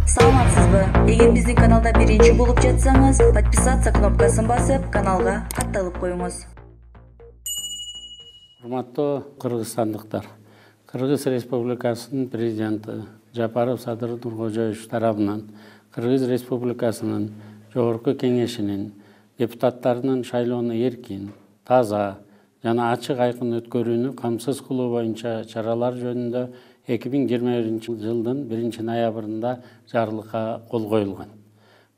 Саламатсызбы? Эгер биздин каналда биринчи болуп жатсаңыз, подписаться кнопкасын басып, каналга катталып коюңуз. Урматтуу кыргызстандыктар, Кыргыз Республикасынын президенти Жапаров Садыр Нуркожоевич тарабынан Кыргыз Республикасынын Жогорку Кеңешинин депутаттарынын шайлоону эркин, таза жана ачык айкын өткөрүүнү камсыз кылуу боюнча чаралар жөнүндө 2021 жылдын 1-ноябрында жарлыкка кол коюлган.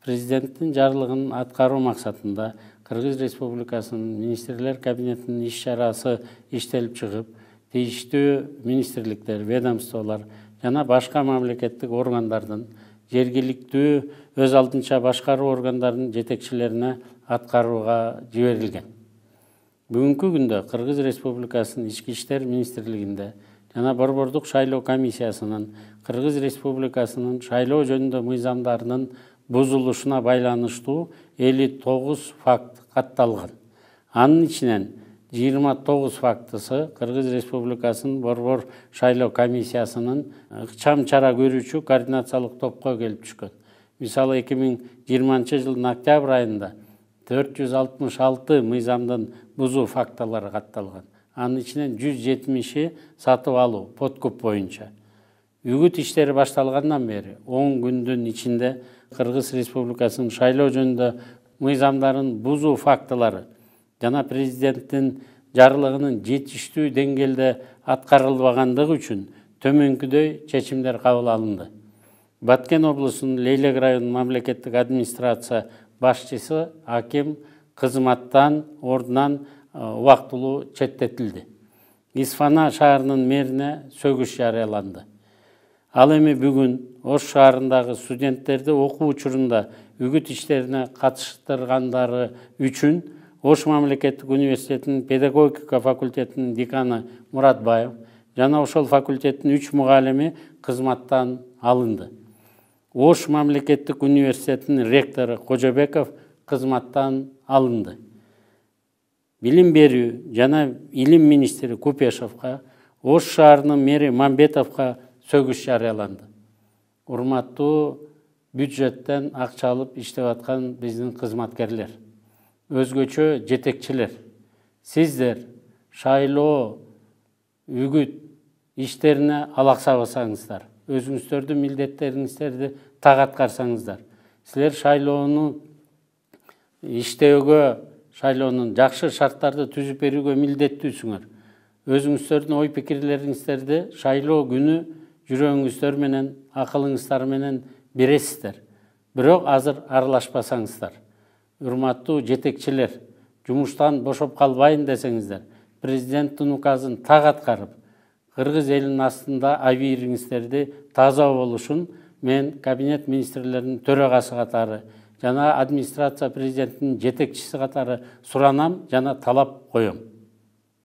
Президенттин жарлыгын аткаруу максатында Кыргыз Республикасынын Министрлер кабинетинин иш-чарасы иштелип чыгып, тийиштүү министрликтер, ведомстволор жана башка мамлекеттик органдардын жергиликтүү өз алдынча башкаруу органдарынын жетекчилерине аткарууга жиберилген. Бүгүнкү күндө Кыргыз Республикасынын Ички иштер министрлигинде жана Борбордук шайлоо комиссиясынын Кыргыз Республикасынын шайлоо жөнүндө мыйзамдарынын бузулушуна байланыштуу 59 факт катталган. Анын ичинен 29 фактысы Кыргыз Республикасынын Борбор шайлоо комиссиясынын ыкчам чара көрүүчү координациялык топко келип түшкөн. Мисалы 2020 жылдын октябрь айында 466 мыйзамдын бузуу фактылары катталган. Анын ичинен 170-и сатып алуу, подкуп боюнча. Үгүт иштери башталгандан бери 10 күндүн ичинде Кыргыз Республикасынын шайлоо жөнүндө мыйзамдарын бузуу фактылары жана президенттин жарлыгынын жетиштүү деңгээлде аткарылбагандыгы үчүн төмөнкүдөй чечимдер кабыл алынды. Баткен облусунун Лейлек районунун мамлекеттик администрация башчысы аким кызматтан ордунан убактылуу четтетилди. Исфана шаарынын мэрине сөгүш жарыяланды. Ал эми бүгүн Ош шаарындагы студенттерди окуу учурунда үгүт иштерине катыштыргандары үчүн Ош мамлекеттик университетинин педагогика факультетинин деканы Муратбаев жана ошол факультеттин 3 мугалими кызматтан алынды. Ош мамлекеттик университетинин ректору Кожобеков кызматтан алынды. Билим берүү жана илим министри Купешовго, Ош шаарынын мэри Мамбетовго сөгүш жарыяланды. Урматтуу бюджеттен акча алып иштеп аткан биздин кызматкерлер, өзгөчө жетекчилер, сиздер шайлоо үгүт иштерине алаксабасаңыздар, өзүңүздөрдүн милдеттериңиздерди так аткарсаңыздар, силер шайлоону иштөөгө, шайлоонун жакшы шарттарды түзүп берүүгө милдеттүүсүңөр. Өзүңүздөрдүн ой пикирлериңиздерди шайлоо күнү жүрөгүңүздөр менен, акылыңыздар менен бересиздер. Бирок азыр аралашпасаңыздар. Урматтуу жетекчилер, жумуштан бошоп калбайын десеңиздер, президенттин указын так аткарып, кыргыз элинин астында абийириңиздерди таза болушун мен кабинет министрлеринин төрагасы катары жана администрация президенттин жетекчиси катары суранам жана талап коем.